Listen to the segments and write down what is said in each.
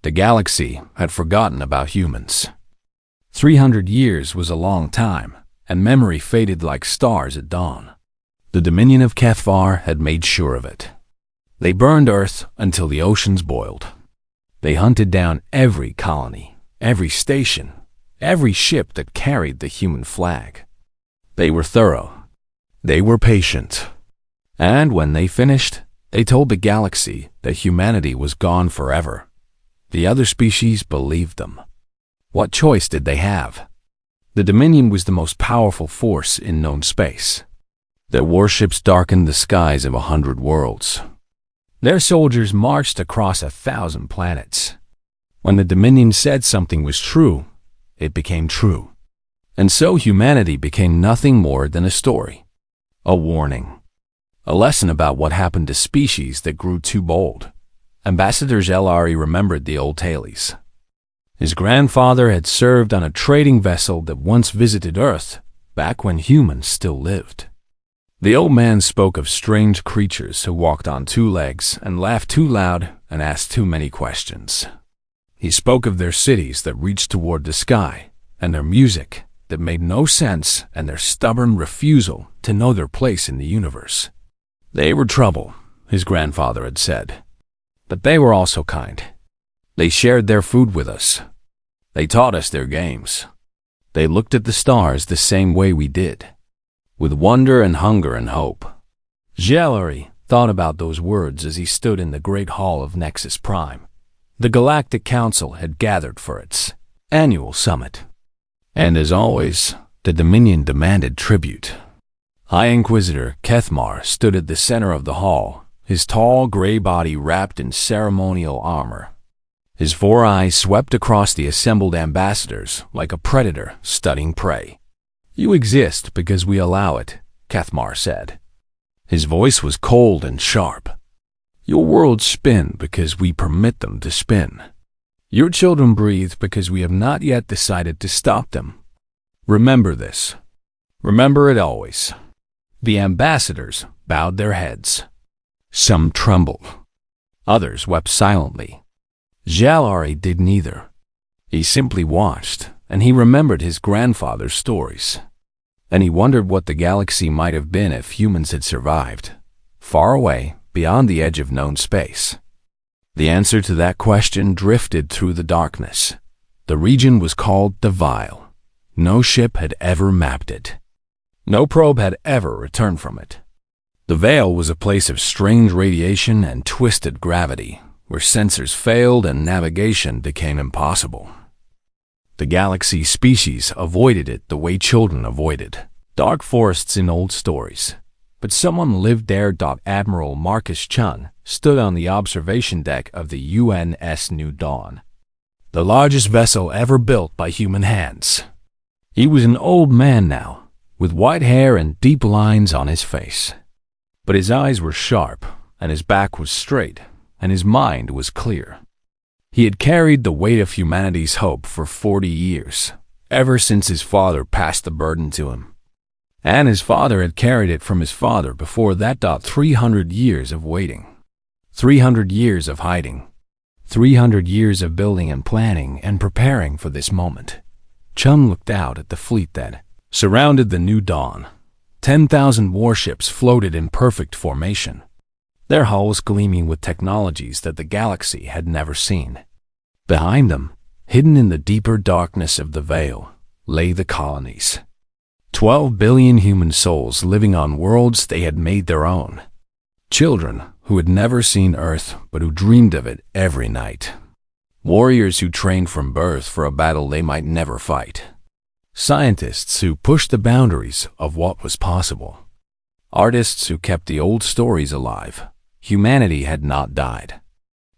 The galaxy had forgotten about humans. 300 years was a long time, and memory faded like stars at dawn. The Dominion of Kethvar had made sure of it. They burned Earth until the oceans boiled. They hunted down every colony, every station, every ship that carried the human flag. They were thorough. They were patient. And when they finished, they told the galaxy that humanity was gone forever. The other species believed them. What choice did they have? The Dominion was the most powerful force in known space. Their warships darkened the skies of 100 worlds. Their soldiers marched across 1,000 planets. When the Dominion said something was true, it became true. And so humanity became nothing more than a story, a warning, a lesson about what happened to species that grew too bold. Ambassador Gelari remembered the old tales. His grandfather had served on a trading vessel that once visited Earth, back when humans still lived. The old man spoke of strange creatures who walked on two legs and laughed too loud and asked too many questions. He spoke of their cities that reached toward the sky, and their music that made no sense, and their stubborn refusal to know their place in the universe. They were trouble, his grandfather had said. But they were also kind. They shared their food with us. They taught us their games. They looked at the stars the same way we did, with wonder and hunger and hope. Gelari thought about those words as he stood in the great hall of Nexus Prime. The Galactic Council had gathered for its annual summit. And as always, the Dominion demanded tribute. High Inquisitor Kethmar stood at the center of the hall, his tall gray body wrapped in ceremonial armor. His 4 eyes swept across the assembled ambassadors like a predator studying prey. "You exist because we allow it," Kethmar said. His voice was cold and sharp. "Your worlds spin because we permit them to spin. Your children breathe because we have not yet decided to stop them. Remember this. Remember it always." The ambassadors bowed their heads. Some trembled. Others wept silently. Gelari did neither. He simply watched, and he remembered his grandfather's stories. And he wondered what the galaxy might have been if humans had survived, far away, beyond the edge of known space. The answer to that question drifted through the darkness. The region was called the Vile. No ship had ever mapped it. No probe had ever returned from it. The Veil was a place of strange radiation and twisted gravity, where sensors failed and navigation became impossible. The galaxy species avoided it the way children avoided dark forests in old stories. But someone lived there. Admiral Marcus Chun stood on the observation deck of the UNS New Dawn, the largest vessel ever built by human hands. He was an old man now, with white hair and deep lines on his face. But his eyes were sharp, and his back was straight, and his mind was clear. He had carried the weight of humanity's hope for 40 years, ever since his father passed the burden to him. And his father had carried it from his father before that. 300 years of waiting. 300 years of hiding. 300 years of building and planning and preparing for this moment. Chum looked out at the fleet that surrounded the New Dawn. 10,000 warships floated in perfect formation, their hulls gleaming with technologies that the galaxy had never seen. Behind them, hidden in the deeper darkness of the Veil, lay the colonies. 12 billion human souls living on worlds they had made their own. Children who had never seen Earth but who dreamed of it every night. Warriors who trained from birth for a battle they might never fight. Scientists who pushed the boundaries of what was possible. Artists who kept the old stories alive. Humanity had not died.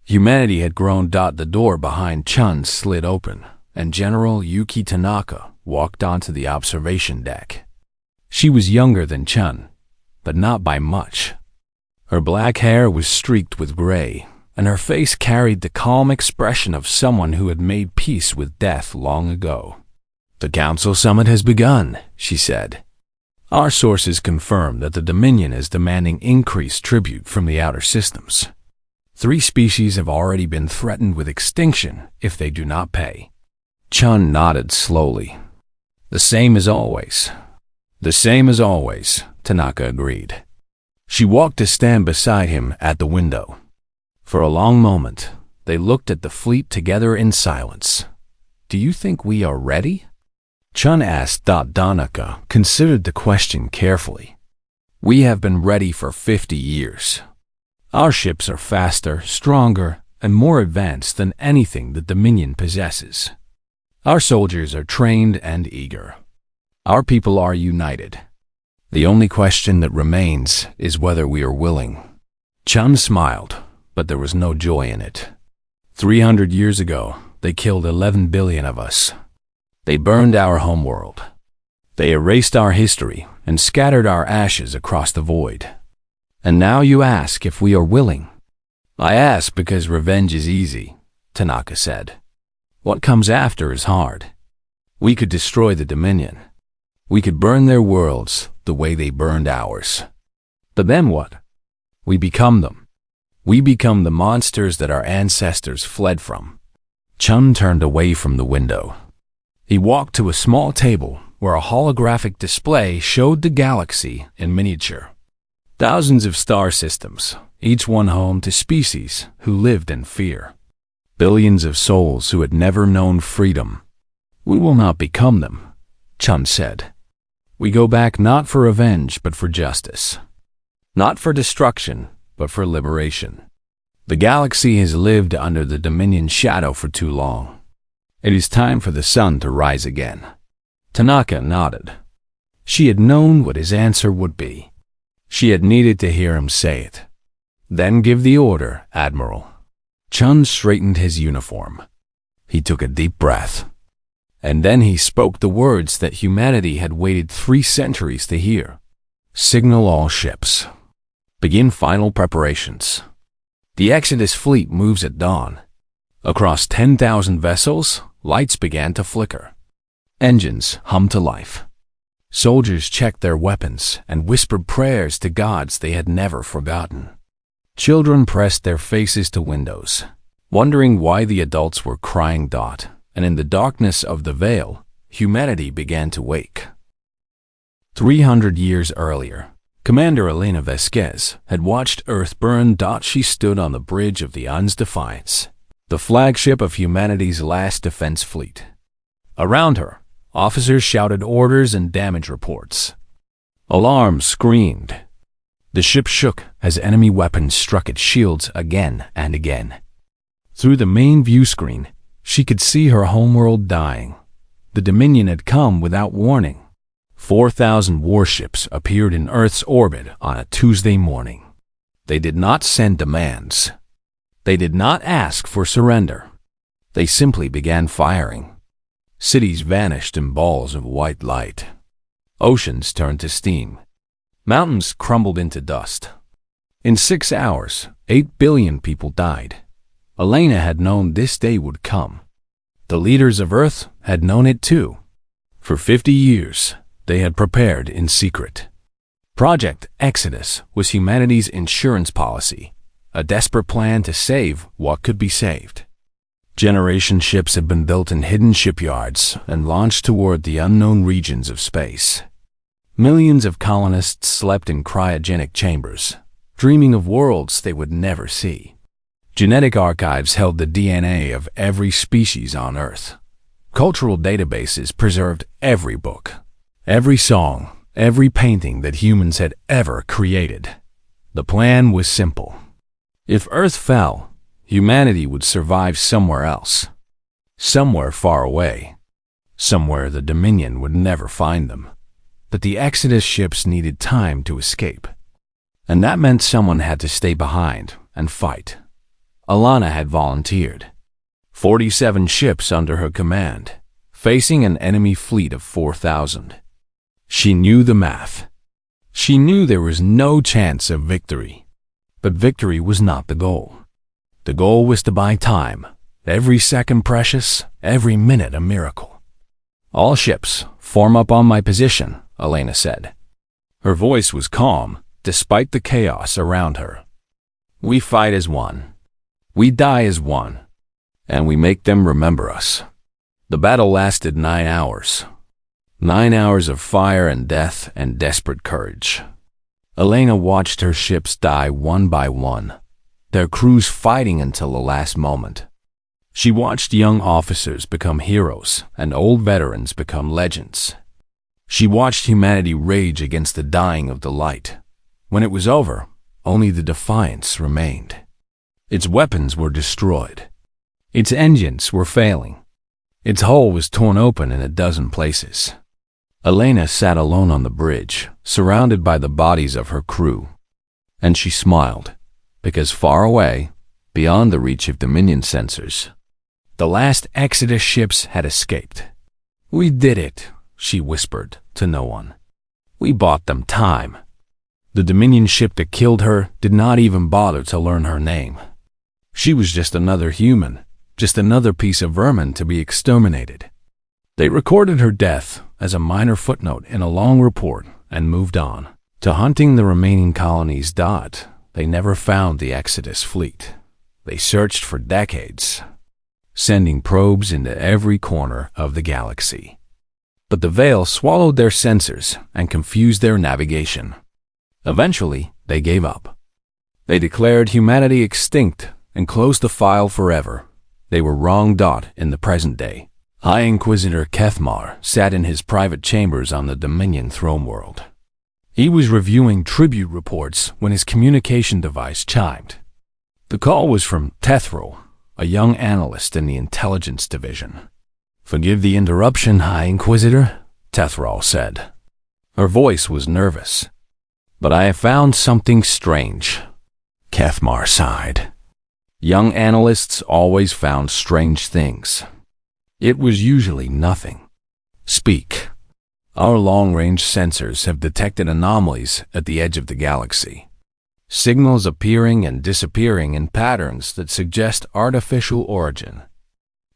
Humanity had grown. The door behind Chun slid open, and General Yuki Tanaka walked onto the observation deck. She was younger than Chun, but not by much. Her black hair was streaked with gray, and her face carried the calm expression of someone who had made peace with death long ago. "The Council Summit has begun," she said. "Our sources confirm that the Dominion is demanding increased tribute from the outer systems. 3 species have already been threatened with extinction if they do not pay. Chun nodded slowly. The same as always. The same as always, Tanaka agreed. She walked to stand beside him at the window. For a long moment, they looked at the fleet together in silence. Do you think we are ready? Chun asked. Tanaka considered the question carefully. We have been ready for 50 years. Our ships are faster, stronger, and more advanced than anything the Dominion possesses. Our soldiers are trained and eager. Our people are united. The only question that remains is whether we are willing. Chun smiled, but there was no joy in it. 300 years ago, they killed 11 billion of us. They burned our homeworld. They erased our history and scattered our ashes across the void. And now you ask if we are willing. I ask because revenge is easy, Tanaka said. What comes after is hard. We could destroy the Dominion. We could burn their worlds the way they burned ours. But then what? We become them. We become the monsters that our ancestors fled from. Chun turned away from the window. He walked to a small table where a holographic display showed the galaxy in miniature. Thousands of star systems, each one home to species who lived in fear. Billions of souls who had never known freedom. We will not become them, Chun said. We go back not for revenge but for justice. Not for destruction, but for liberation. The galaxy has lived under the Dominion shadow for too long. It is time for the sun to rise again. Tanaka nodded. She had known what his answer would be. She had needed to hear him say it. Then give the order, Admiral. Chun straightened his uniform. He took a deep breath. And then he spoke the words that humanity had waited 3 centuries to hear. Signal all ships. Begin final preparations. The Exodus fleet moves at dawn. Across 10,000 vessels, lights began to flicker. Engines hummed to life. Soldiers checked their weapons and whispered prayers to gods they had never forgotten. Children pressed their faces to windows, wondering why the adults were crying. And in the darkness of the veil, humanity began to wake. 300 years earlier, Commander Elena Vasquez had watched Earth burn. She stood on the bridge of the Un's Defiance, the flagship of humanity's last defense fleet. Around her, officers shouted orders and damage reports. Alarms screamed. The ship shook as enemy weapons struck its shields again and again. Through the main view screen, she could see her homeworld dying. The Dominion had come without warning. 4,000 warships appeared in Earth's orbit on a Tuesday morning. They did not send demands. They did not ask for surrender. They simply began firing. Cities vanished in balls of white light. Oceans turned to steam. Mountains crumbled into dust. In 6 hours, 8 billion people died. Elena had known this day would come. The leaders of Earth had known it too. For 50 years, they had prepared in secret. Project Exodus was humanity's insurance policy, a desperate plan to save what could be saved. Generation ships had been built in hidden shipyards and launched toward the unknown regions of space. Millions of colonists slept in cryogenic chambers, dreaming of worlds they would never see. Genetic archives held the DNA of every species on Earth. Cultural databases preserved every book, every song, every painting that humans had ever created. The plan was simple. If Earth fell, humanity would survive somewhere else. Somewhere far away. Somewhere the Dominion would never find them. But the Exodus ships needed time to escape. And that meant someone had to stay behind and fight. Alana had volunteered. 47 ships under her command, facing an enemy fleet of 4,000. She knew the math. She knew there was no chance of victory. But victory was not the goal. The goal was to buy time, every second precious, every minute a miracle. All ships, form up on my position, Elena said. Her voice was calm, despite the chaos around her. We fight as one. We die as one, and we make them remember us. The battle lasted 9 hours. 9 hours of fire and death and desperate courage. Elena watched her ships die one by one, their crews fighting until the last moment. She watched young officers become heroes and old veterans become legends. She watched humanity rage against the dying of the light. When it was over, only the Defiance remained. Its weapons were destroyed. Its engines were failing. Its hull was torn open in a dozen places. Elena sat alone on the bridge, surrounded by the bodies of her crew. And she smiled, because far away, beyond the reach of Dominion sensors, the last Exodus ships had escaped. "We did it," she whispered to no one. "We bought them time." The Dominion ship that killed her did not even bother to learn her name. She was just another human, just another piece of vermin to be exterminated. They recorded her death as a minor footnote in a long report and moved on to hunting the remaining colonies. They never found the Exodus fleet. They searched for decades, sending probes into every corner of the galaxy. But the veil swallowed their sensors and confused their navigation. Eventually, they gave up. They declared humanity extinct and closed the file forever. They were wrong. In the present day, High Inquisitor Kethmar sat in his private chambers on the Dominion throne world. He was reviewing tribute reports when his communication device chimed. The call was from Tethro, a young analyst in the intelligence division. "Forgive the interruption, High Inquisitor," Tethro said. Her voice was nervous. "But I have found something strange." Kethmar sighed. Young analysts always found strange things. It was usually nothing. "Speak." "Our long-range sensors have detected anomalies at the edge of the galaxy. Signals appearing and disappearing in patterns that suggest artificial origin.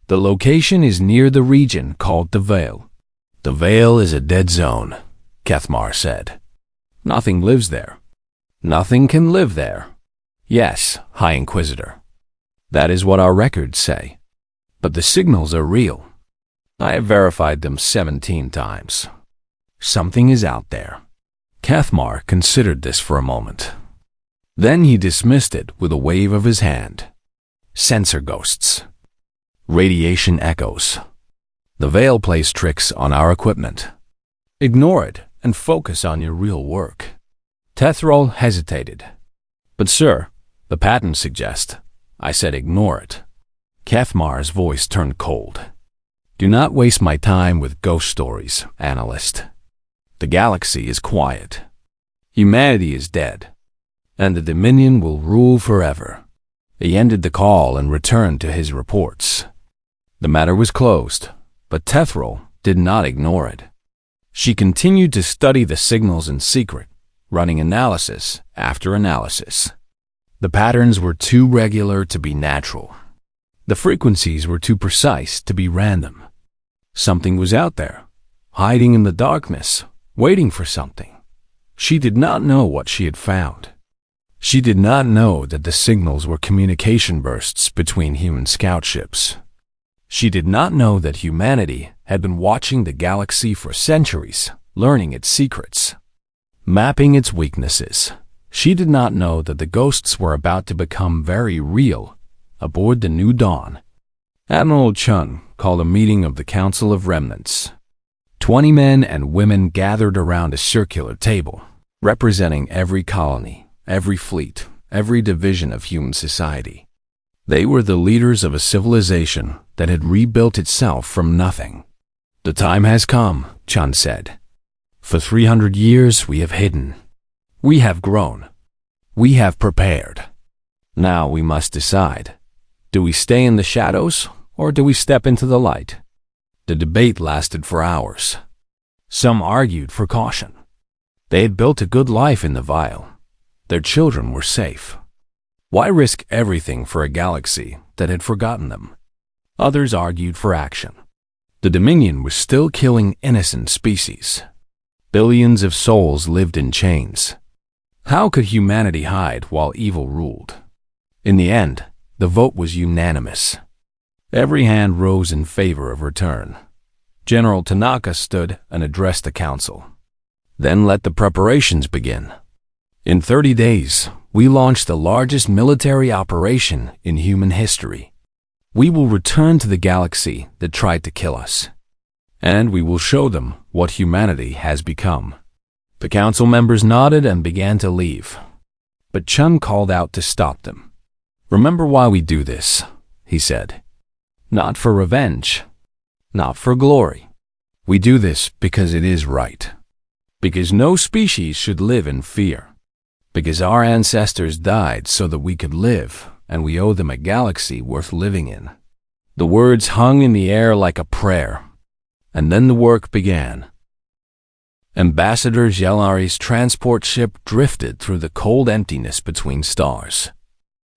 The location is near the region called the Veil." "The Veil is a dead zone," Kethmar said. "Nothing lives there." "Nothing can live there." "Yes, High Inquisitor. That is what our records say. But the signals are real. I have verified them 17 times. Something is out there." Kethmar considered this for a moment. Then he dismissed it with a wave of his hand. "Sensor ghosts. Radiation echoes. The Veil plays tricks on our equipment. Ignore it and focus on your real work." Tethro hesitated. "But sir, the patents suggest." I said ignore it. Kethmar's voice turned cold. "Do not waste my time with ghost stories, analyst. The galaxy is quiet. Humanity is dead. And the Dominion will rule forever." He ended the call and returned to his reports. The matter was closed, but Tethro did not ignore it. She continued to study the signals in secret, running analysis after analysis. The patterns were too regular to be natural. The frequencies were too precise to be random. Something was out there, hiding in the darkness, waiting for something. She did not know what she had found. She did not know that the signals were communication bursts between human scout ships. She did not know that humanity had been watching the galaxy for centuries, learning its secrets, mapping its weaknesses. She did not know that the ghosts were about to become very real aboard the New Dawn. Admiral Chun called a meeting of the Council of Remnants. 20 men and women gathered around a circular table, representing every colony, every fleet, every division of human society. They were the leaders of a civilization that had rebuilt itself from nothing. "The time has come," Chun said. "For 300 years we have hidden. We have grown. We have prepared. Now we must decide. Do we stay in the shadows or do we step into the light?" The debate lasted for hours. Some argued for caution. They had built a good life in the Vial. Their children were safe. Why risk everything for a galaxy that had forgotten them? Others argued for action. The Dominion was still killing innocent species. Billions of souls lived in chains. How could humanity hide while evil ruled? In the end, The vote was unanimous. Every hand rose in favor of return. General Tanaka stood and addressed the council. Then let the preparations begin. In 30 days, we launched the largest military operation in human history. We will return to the galaxy that tried to kill us. And we will show them what humanity has become. The council members nodded and began to leave. But Chun called out to stop them. "Remember why we do this," he said. "Not for revenge. Not for glory. We do this because it is right. Because no species should live in fear. Because our ancestors died so that we could live, and we owe them a galaxy worth living in." The words hung in the air like a prayer. And then the work began. Ambassador Jalari's transport ship drifted through the cold emptiness between stars.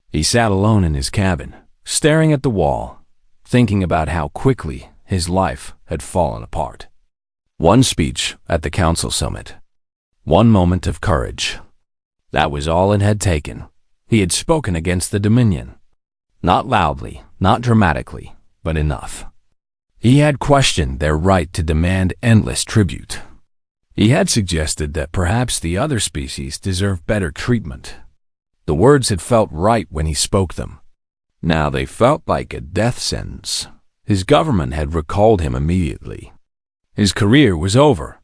He sat alone in his cabin, staring at the wall, thinking about how quickly his life had fallen apart. One speech at the council summit. One moment of courage. That was all it had taken. He had spoken against the Dominion. Not loudly, not dramatically, but enough. He had questioned their right to demand endless tribute. He had suggested that perhaps the other species deserved better treatment. The words had felt right when he spoke them. Now they felt like a death sentence. His government had recalled him immediately. His career was over.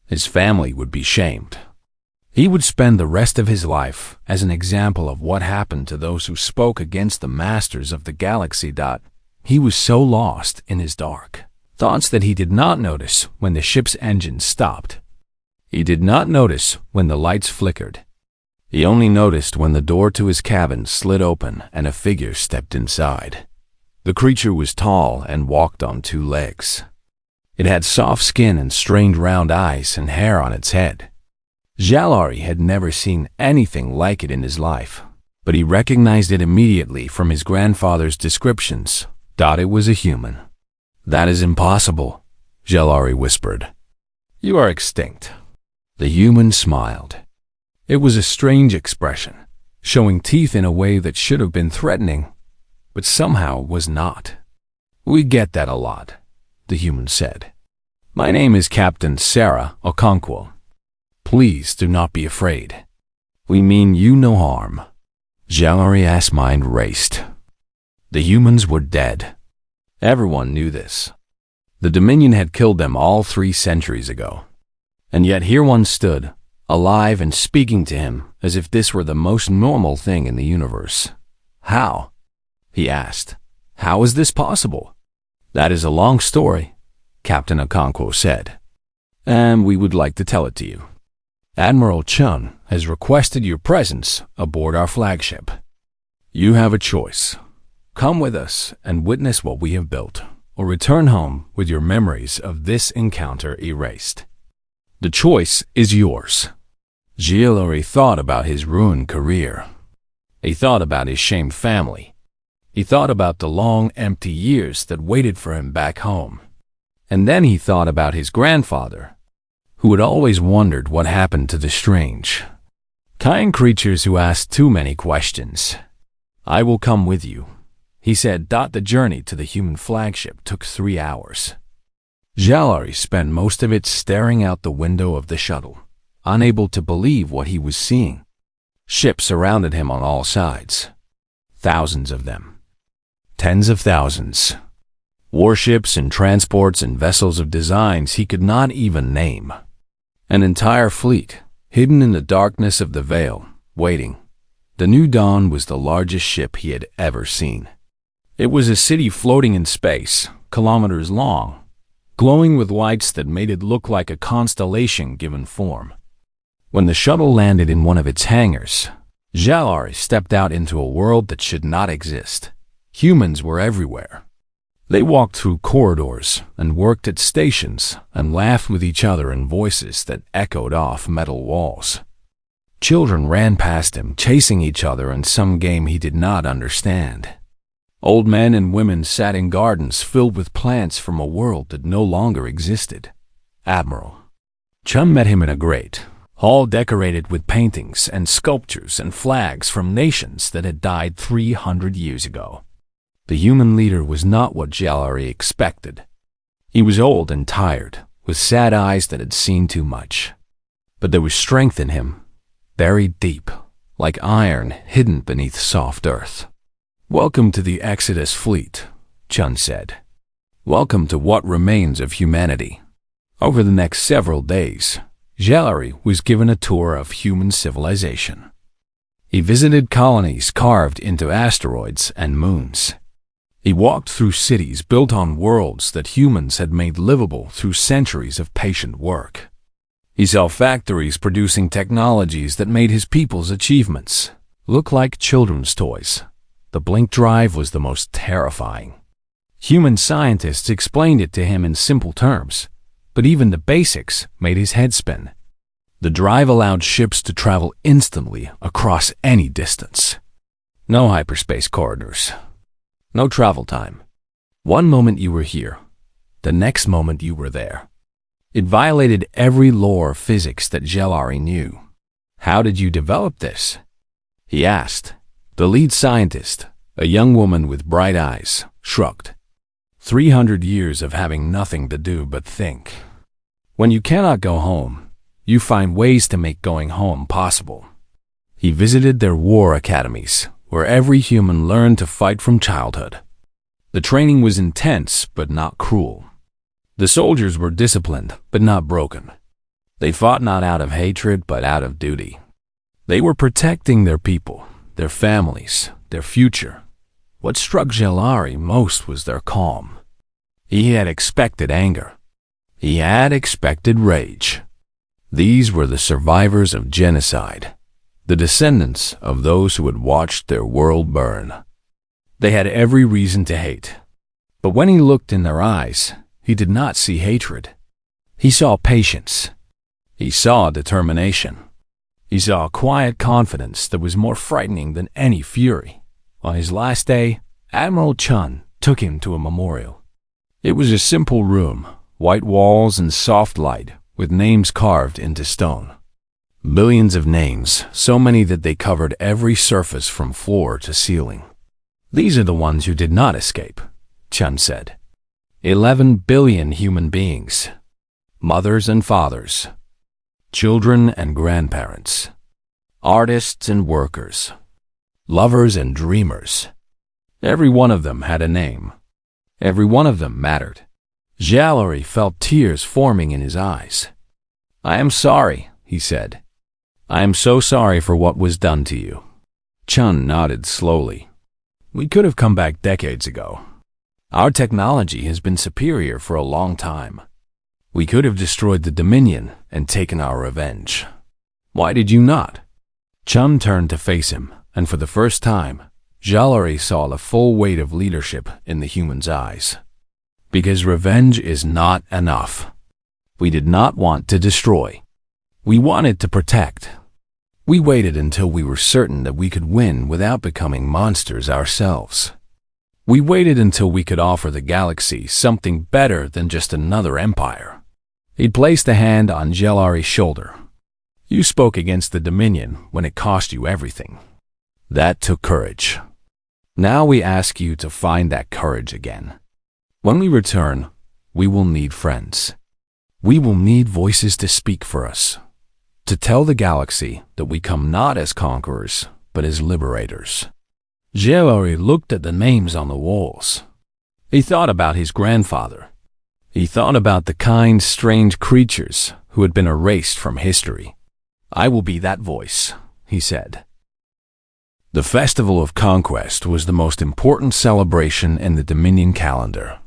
His family would be shamed. He would spend the rest of his life as an example of what happened to those who spoke against the masters of the galaxy. He was so lost in his dark thoughts that he did not notice when the ship's engines stopped. He did not notice when the lights flickered. He only noticed when the door to his cabin slid open and a figure stepped inside. The creature was tall and walked on two legs. It had soft skin and strained round eyes and hair on its head. Jalari had never seen anything like it in his life, but he recognized it immediately from his grandfather's descriptions. It was a human. "That is impossible," Jalari whispered. "You are extinct." The human smiled. It was a strange expression, showing teeth in a way that should have been threatening, but somehow was not. "We get that a lot," the human said. "My name is Captain Sarah Okonkwo. Please do not be afraid. We mean you no harm." Jalari's mind raced. The humans were dead. Everyone knew this. The Dominion had killed them all 3 centuries ago. And yet here one stood, alive and speaking to him as if this were the most normal thing in the universe. "How?" he asked. "How is this possible?" "That is a long story," Captain Okonkwo said. "And we would like to tell it to you. Admiral Chun has requested your presence aboard our flagship. You have a choice. Come with us and witness what we have built, or return home with your memories of this encounter erased. The choice is yours." Jalari thought about his ruined career. He thought about his shamed family. He thought about the long, empty years that waited for him back home. And then he thought about his grandfather, who had always wondered what happened to the strange, kind creatures who asked too many questions. "I will come with you," he said. The journey to the human flagship took 3 hours. Jalari spent most of it staring out the window of the shuttle, unable to believe what he was seeing. Ships surrounded him on all sides. Thousands of them. Tens of thousands. Warships and transports and vessels of designs he could not even name. An entire fleet, hidden in the darkness of the veil, waiting. The New Dawn was the largest ship he had ever seen. It was a city floating in space, kilometers long, glowing with lights that made it look like a constellation given form. When the shuttle landed in one of its hangars, Jalari stepped out into a world that should not exist. Humans were everywhere. They walked through corridors and worked at stations and laughed with each other in voices that echoed off metal walls. Children ran past him, chasing each other in some game he did not understand. Old men and women sat in gardens filled with plants from a world that no longer existed. Admiral Chun met him in a grate, all decorated with paintings and sculptures and flags from nations that had died 300 years ago. The human leader was not what Jalari expected. He was old and tired, with sad eyes that had seen too much. But there was strength in him, buried deep, like iron hidden beneath soft earth. "Welcome to the Exodus fleet," Chun said. "Welcome to what remains of humanity." Over the next several days, Jalari was given a tour of human civilization. He visited colonies carved into asteroids and moons. He walked through cities built on worlds that humans had made livable through centuries of patient work. He saw factories producing technologies that made his people's achievements look like children's toys. The blink drive was the most terrifying. Human scientists explained it to him in simple terms, but even the basics made his head spin. The drive allowed ships to travel instantly across any distance. No hyperspace corridors. No travel time. One moment you were here, the next moment you were there. It violated every law of physics that Jalari knew. "How did you develop this?" he asked. The lead scientist, a young woman with bright eyes, shrugged. 300 years of having nothing to do but think. When you cannot go home, you find ways to make going home possible. He visited their war academies, where every human learned to fight from childhood. The training was intense but not cruel. The soldiers were disciplined but not broken. They fought not out of hatred but out of duty. They were protecting their people, their families, their future. What struck Jalari most was their calm. He had expected anger. He had expected rage. These were the survivors of genocide, the descendants of those who had watched their world burn. They had every reason to hate. But when he looked in their eyes, he did not see hatred. He saw patience. He saw determination. He saw a quiet confidence that was more frightening than any fury. On his last day, Admiral Chun took him to a memorial. It was a simple room, white walls and soft light, with names carved into stone. Billions of names, so many that they covered every surface from floor to ceiling. "These are the ones who did not escape," Chun said. 11 billion human beings. Mothers and fathers. Children and grandparents. Artists and workers. Lovers and dreamers. Every one of them had a name. Every one of them mattered. Jalari felt tears forming in his eyes. "I am sorry," he said. "I am so sorry for what was done to you." Chun nodded slowly. "We could have come back decades ago. Our technology has been superior for a long time. We could have destroyed the Dominion and taken our revenge. Why did you not?" Chun turned to face him, and for the first time, Jalari saw the full weight of leadership in the human's eyes. "Because revenge is not enough. We did not want to destroy. We wanted to protect. We waited until we were certain that we could win without becoming monsters ourselves. We waited until we could offer the galaxy something better than just another empire." He placed a hand on Jalari's shoulder. "You spoke against the Dominion when it cost you everything. That took courage. Now we ask you to find that courage again. When we return, we will need friends. We will need voices to speak for us, to tell the galaxy that we come not as conquerors, but as liberators." Jalari looked at the names on the walls. He thought about his grandfather. He thought about the kind, strange creatures who had been erased from history. "I will be that voice," he said. The Festival of Conquest was the most important celebration in the Dominion calendar.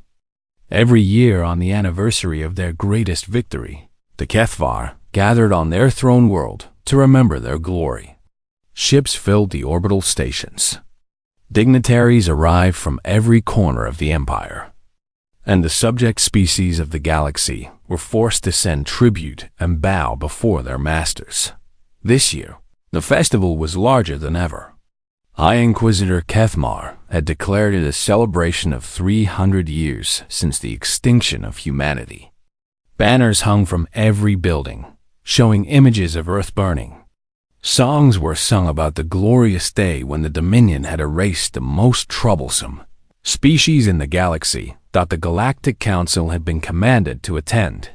Every year on the anniversary of their greatest victory, the Kethvar gathered on their throne world to remember their glory. Ships filled the orbital stations. Dignitaries arrived from every corner of the empire. And the subject species of the galaxy were forced to send tribute and bow before their masters. This year, the festival was larger than ever. High Inquisitor Kethmar had declared it a celebration of 300 years since the extinction of humanity. Banners hung from every building, showing images of Earth burning. Songs were sung about the glorious day when the Dominion had erased the most troublesome species in the galaxy that the Galactic Council had been commanded to attend.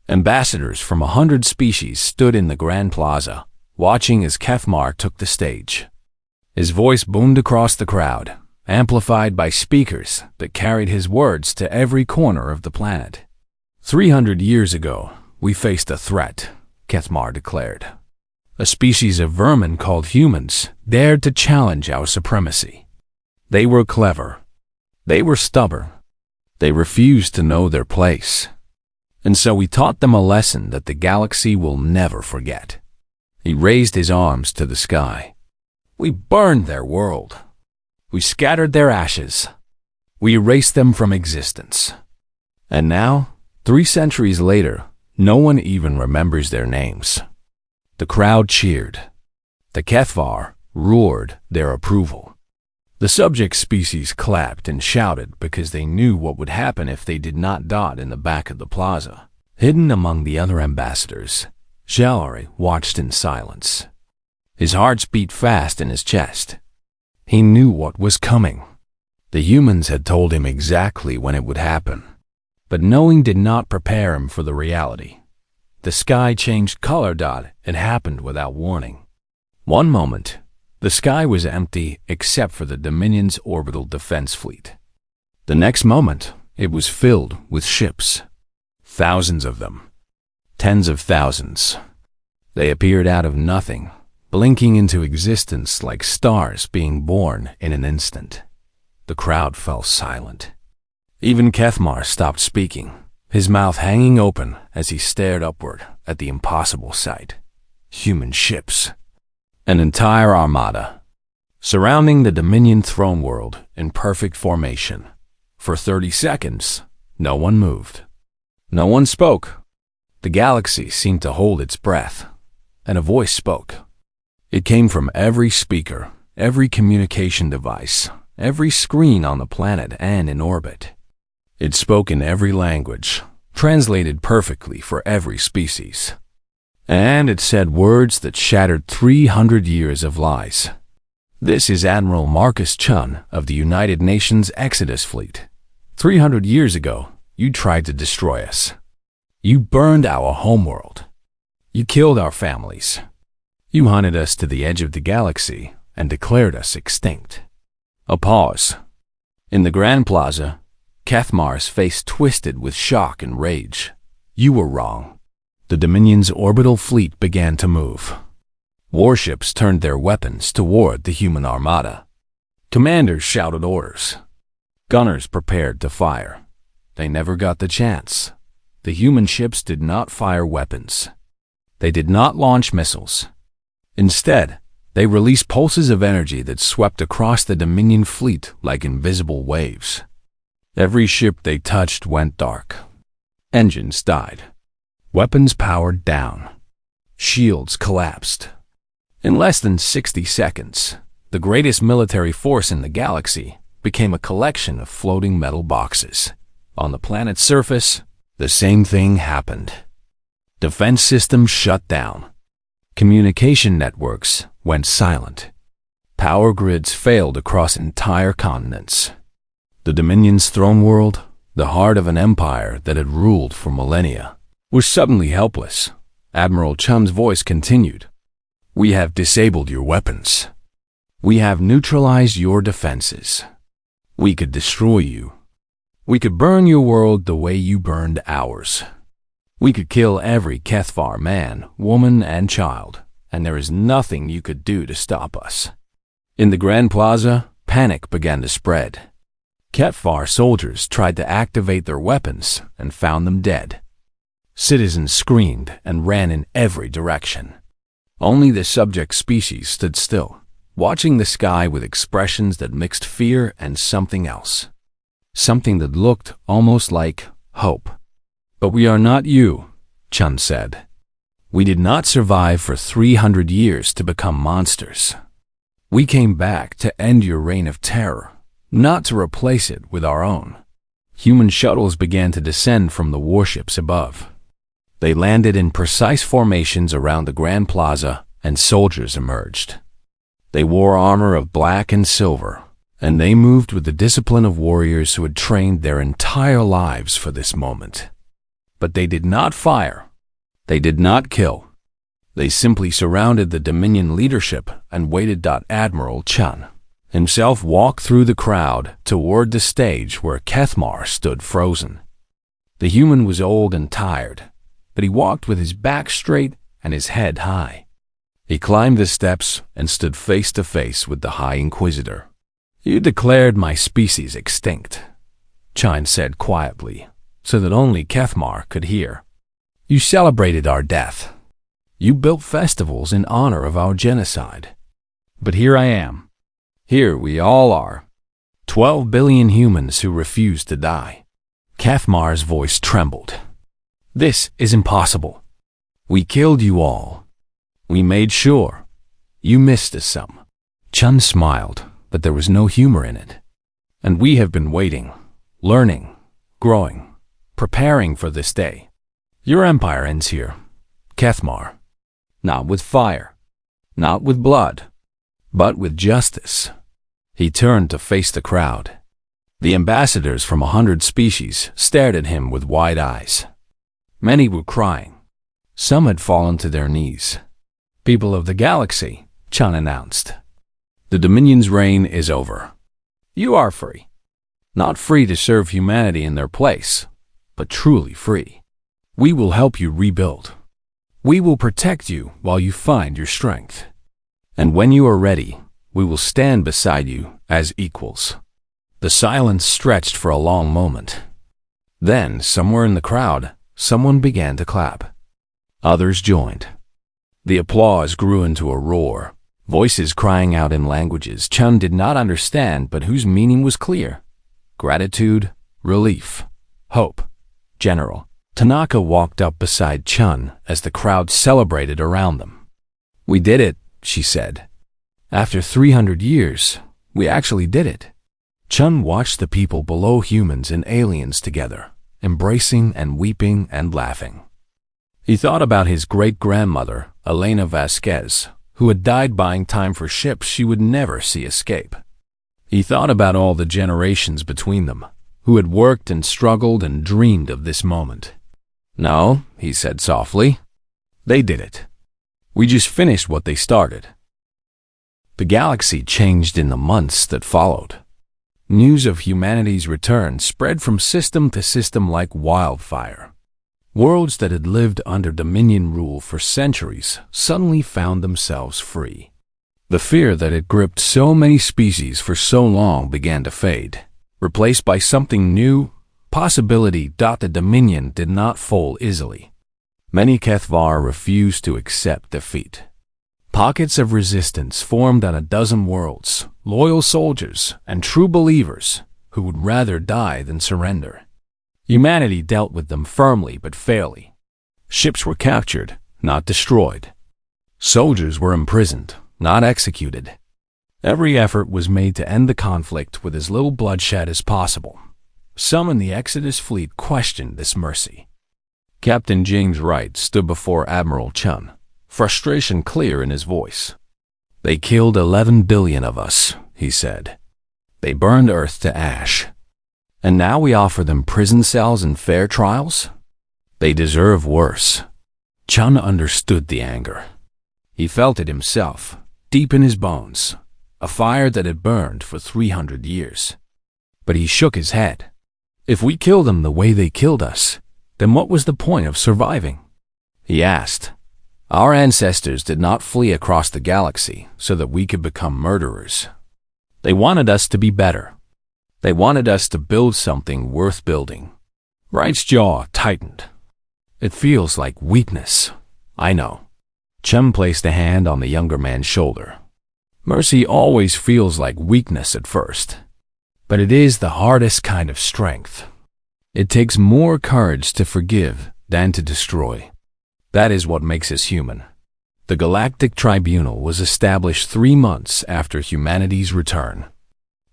Ambassadors from 100 species stood in the Grand Plaza, watching as Kethmar took the stage. His voice boomed across the crowd, amplified by speakers that carried his words to every corner of the planet. 300 years ago, we faced a threat, Kethmar declared. A species of vermin called humans dared to challenge our supremacy. They were clever. They were stubborn. They refused to know their place. And so we taught them a lesson that the galaxy will never forget. He raised his arms to the sky. We burned their world. We scattered their ashes. We erased them from existence. And now, 3 centuries later, no one even remembers their names. The crowd cheered. The Kethvar roared their approval. The subject species clapped and shouted because they knew what would happen if they did not dot in the back of the plaza. Hidden among the other ambassadors, Jalari watched in silence. His heart beat fast in his chest. He knew what was coming. The humans had told him exactly when it would happen. But knowing did not prepare him for the reality. The sky changed color. It happened without warning. One moment, the sky was empty except for the Dominion's orbital defense fleet. The next moment, it was filled with ships. Thousands of them. Tens of thousands. They appeared out of nothing, blinking into existence like stars being born in an instant. The crowd fell silent. Even Kethmar stopped speaking, his mouth hanging open as he stared upward at the impossible sight. Human ships. An entire armada, surrounding the Dominion throne world in perfect formation. For 30 seconds, no one moved. No one spoke. The galaxy seemed to hold its breath, and a voice spoke. It came from every speaker, every communication device, every screen on the planet and in orbit. It spoke in every language, translated perfectly for every species. And it said words that shattered 300 years of lies. This is Admiral Marcus Chun of the United Nations Exodus Fleet. 300 years ago, you tried to destroy us. You burned our homeworld. You killed our families. You hunted us to the edge of the galaxy and declared us extinct. A pause. In the Grand Plaza, Kethmar's face twisted with shock and rage. You were wrong. The Dominion's orbital fleet began to move. Warships turned their weapons toward the human armada. Commanders shouted orders. Gunners prepared to fire. They never got the chance. The human ships did not fire weapons. They did not launch missiles. Instead, they released pulses of energy that swept across the Dominion fleet like invisible waves. Every ship they touched went dark. Engines died. Weapons powered down. Shields collapsed. In less than 60 seconds, the greatest military force in the galaxy became a collection of floating metal boxes. On the planet's surface, the same thing happened. Defense systems shut down. Communication networks went silent. Power grids failed across entire continents. The Dominion's throne world, the heart of an empire that had ruled for millennia, was suddenly helpless. Admiral Chun's voice continued. We have disabled your weapons. We have neutralized your defenses. We could destroy you. We could burn your world the way you burned ours. We could kill every Kethvar man, woman, and child, and there is nothing you could do to stop us. In the Grand Plaza, panic began to spread. Kethvar soldiers tried to activate their weapons and found them dead. Citizens screamed and ran in every direction. Only the subject species stood still, watching the sky with expressions that mixed fear and something else. Something that looked almost like hope. But we are not you, Chun said. We did not survive for 300 years to become monsters. We came back to end your reign of terror, not to replace it with our own. Human shuttles began to descend from the warships above. They landed in precise formations around the Grand Plaza, and soldiers emerged. They wore armor of black and silver, and they moved with the discipline of warriors who had trained their entire lives for this moment. But they did not fire. They did not kill. They simply surrounded the Dominion leadership and waited. Admiral Chun himself walked through the crowd toward the stage where Kethmar stood frozen. The human was old and tired, but he walked with his back straight and his head high. He climbed the steps and stood face to face with the High Inquisitor. "You declared my species extinct," Chun said quietly, so that only Kethmar could hear. "You celebrated our death. You built festivals in honor of our genocide. But here I am. Here we all are. 12 billion humans who refuse to die." Kethmar's voice trembled. "This is impossible. We killed you all. We made sure. You missed us some." Chun smiled, but there was no humor in it. "And we have been waiting, learning, growing, preparing for this day. Your empire ends here, Kethmar. Not with fire, not with blood, but with justice." He turned to face the crowd. The ambassadors from 100 species stared at him with wide eyes. Many were crying. Some had fallen to their knees. "People of the galaxy," Chun announced, "the Dominion's reign is over. You are free. Not free to serve humanity in their place, but truly free. We will help you rebuild. We will protect you while you find your strength. And when you are ready, we will stand beside you as equals." The silence stretched for a long moment. Then, somewhere in the crowd, someone began to clap. Others joined. The applause grew into a roar, voices crying out in languages Chun did not understand but whose meaning was clear. Gratitude, relief, hope. General Tanaka walked up beside Chun as the crowd celebrated around them. "We did it," she said. "After 300 years, we actually did it." Chun watched the people below, humans and aliens together, embracing and weeping and laughing. He thought about his great-grandmother, Elena Vasquez, who had died buying time for ships she would never see escape. He thought about all the generations between them, who had worked and struggled and dreamed of this moment. "No," he said softly. "They did it. We just finished what they started." The galaxy changed in the months that followed. News of humanity's return spread from system to system like wildfire. Worlds that had lived under Dominion rule for centuries suddenly found themselves free. The fear that had gripped so many species for so long began to fade, replaced by something new, possibility. The Dominion did not fall easily. Many Kethvar refused to accept defeat. Pockets of resistance formed on a dozen worlds, loyal soldiers and true believers who would rather die than surrender. Humanity dealt with them firmly but fairly. Ships were captured, not destroyed. Soldiers were imprisoned, not executed. Every effort was made to end the conflict with as little bloodshed as possible. Some in the Exodus fleet questioned this mercy. Captain James Wright stood before Admiral Chun, frustration clear in his voice. "They killed 11 billion of us," he said. "They burned Earth to ash. And now we offer them prison cells and fair trials? They deserve worse." Chun understood the anger. He felt it himself, deep in his bones, a fire that had burned for 300 years. But he shook his head. If we killed them the way they killed us, then what was the point of surviving? He asked. Our ancestors did not flee across the galaxy so that we could become murderers. They wanted us to be better. They wanted us to build something worth building. Wright's jaw tightened. It feels like weakness. I know. Chum placed a hand on the younger man's shoulder. Mercy always feels like weakness at first, but it is the hardest kind of strength. It takes more courage to forgive than to destroy. That is what makes us human. The Galactic Tribunal was established 3 months after humanity's return.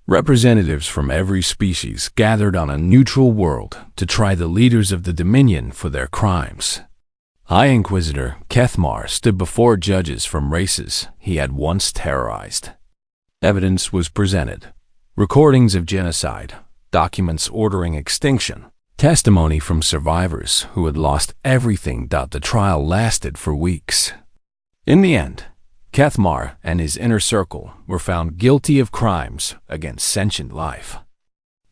Representatives from every species gathered on a neutral world to try the leaders of the Dominion for their crimes. High Inquisitor Kethmar stood before judges from races he had once terrorized. Evidence was presented: recordings of genocide, documents ordering extinction, testimony from survivors who had lost everything. The trial lasted for weeks. In the end, Kethmar and his inner circle were found guilty of crimes against sentient life.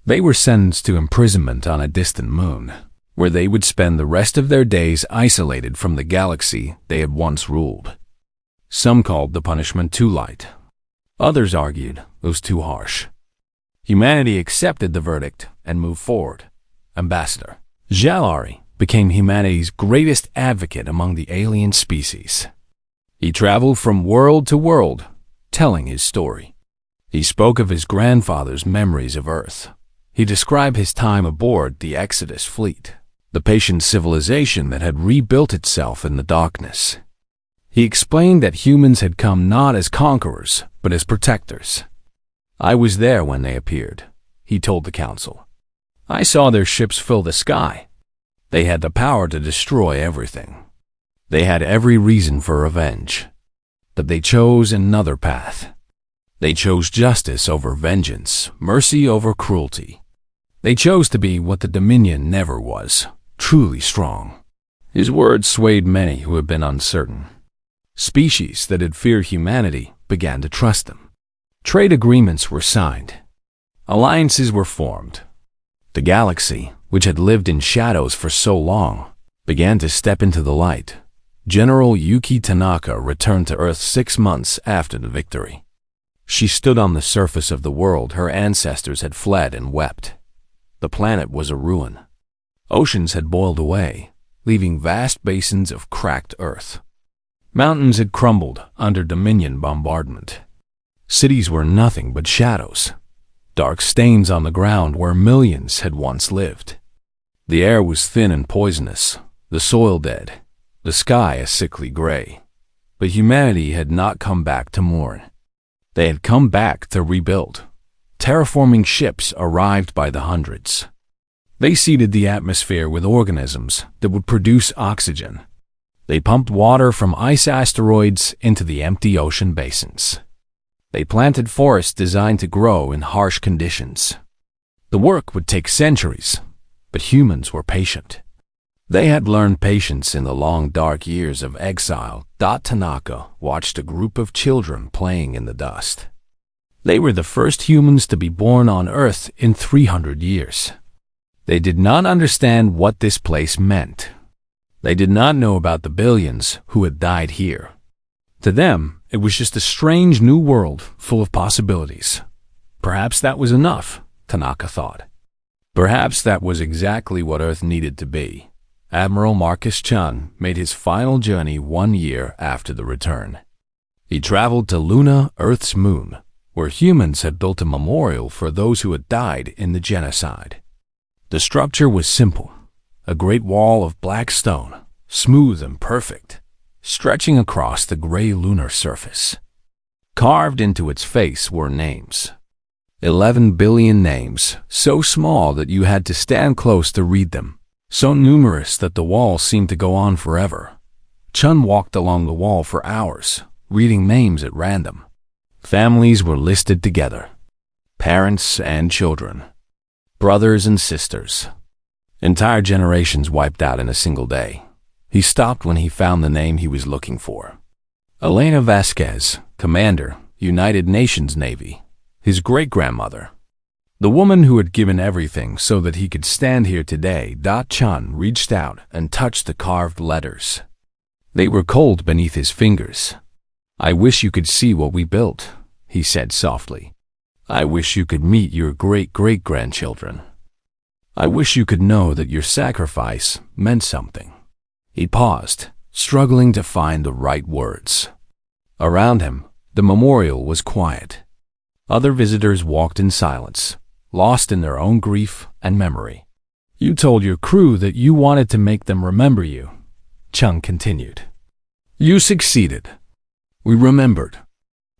They were sentenced to imprisonment on a distant moon, where they would spend the rest of their days isolated from the galaxy they had once ruled. Some called the punishment too light. Others argued it was too harsh. Humanity accepted the verdict and moved forward. Ambassador Jalari became humanity's greatest advocate among the alien species. He traveled from world to world, telling his story. He spoke of his grandfather's memories of Earth. He described his time aboard the Exodus fleet, the patient civilization that had rebuilt itself in the darkness. He explained that humans had come not as conquerors, but as protectors. "I was there when they appeared," he told the council. "I saw their ships fill the sky. They had the power to destroy everything. They had every reason for revenge. But they chose another path. They chose justice over vengeance, mercy over cruelty. They chose to be what the Dominion never was, truly strong." His words swayed many who had been uncertain. Species that had feared humanity began to trust them. Trade agreements were signed. Alliances were formed. The galaxy, which had lived in shadows for so long, began to step into the light. General Yuki Tanaka returned to Earth 6 months after the victory. She stood on the surface of the world her ancestors had fled and wept. The planet was a ruin. Oceans had boiled away, leaving vast basins of cracked earth. Mountains had crumbled under Dominion bombardment. Cities were nothing but shadows, dark stains on the ground where millions had once lived. The air was thin and poisonous, the soil dead, the sky a sickly gray. But humanity had not come back to mourn. They had come back to rebuild. Terraforming ships arrived by the hundreds. They seeded the atmosphere with organisms that would produce oxygen. They pumped water from ice asteroids into the empty ocean basins. They planted forests designed to grow in harsh conditions. The work would take centuries, but humans were patient. They had learned patience in the long dark years of exile. Tanaka watched a group of children playing in the dust. They were the first humans to be born on Earth in 300 years. They did not understand what this place meant. They did not know about the billions who had died here. To them, it was just a strange new world full of possibilities. Perhaps that was enough, Tanaka thought. Perhaps that was exactly what Earth needed to be. Admiral Marcus Chun made his final journey 1 year after the return. He traveled to Luna, Earth's moon, where humans had built a memorial for those who had died in the genocide. The structure was simple, a great wall of black stone, smooth and perfect, stretching across the gray lunar surface. Carved into its face were names. 11 billion names, so small that you had to stand close to read them, so numerous that the wall seemed to go on forever. Chun walked along the wall for hours, reading names at random. Families were listed together. Parents and children. Brothers and sisters. Entire generations wiped out in a single day. He stopped when he found the name he was looking for. Elena Vasquez, Commander, United Nations Navy. His great-grandmother. The woman who had given everything so that he could stand here today. Chun reached out and touched the carved letters. They were cold beneath his fingers. "I wish you could see what we built," he said softly. "I wish you could meet your great-great-grandchildren. I wish you could know that your sacrifice meant something." He paused, struggling to find the right words. Around him, the memorial was quiet. Other visitors walked in silence, lost in their own grief and memory. "You told your crew that you wanted to make them remember you," Chung continued. "You succeeded. We remembered.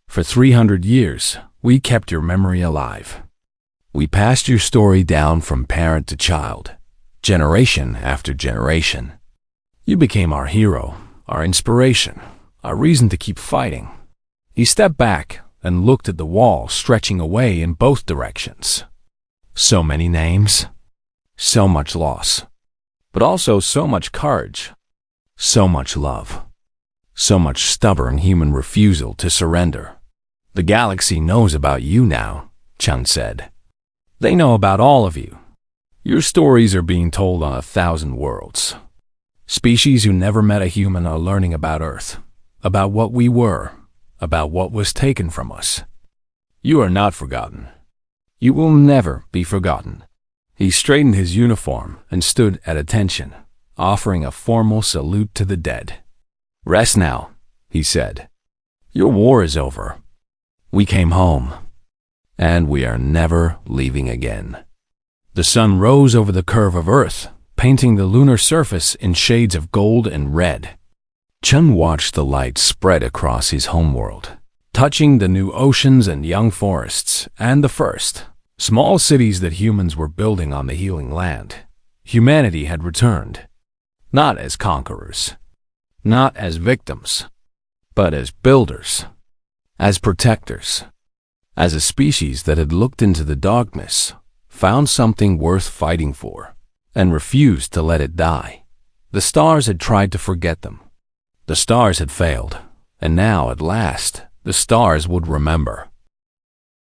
For 300 years, we kept your memory alive. We passed your story down from parent to child, generation after generation. You became our hero, our inspiration, our reason to keep fighting. He stepped back and looked at the wall stretching away in both directions. So many names, so much loss, but also so much courage, so much love, so much stubborn human refusal to surrender. The galaxy knows about you now, Chun said. They know about all of you. Your stories are being told on 1,000 worlds. Species who never met a human are learning about Earth, about what we were, about what was taken from us. You are not forgotten. You will never be forgotten. He straightened his uniform and stood at attention, offering a formal salute to the dead. Rest now, he said. Your war is over. We came home, and we are never leaving again. The sun rose over the curve of Earth, painting the lunar surface in shades of gold and red. Chun watched the light spread across his homeworld, touching the new oceans and young forests, and the first, small cities that humans were building on the healing land. Humanity had returned, not as conquerors, not as victims, but as builders, as protectors, as a species that had looked into the darkness, found something worth fighting for, and refused to let it die. The stars had tried to forget them. The stars had failed, and now, at last, the stars would remember.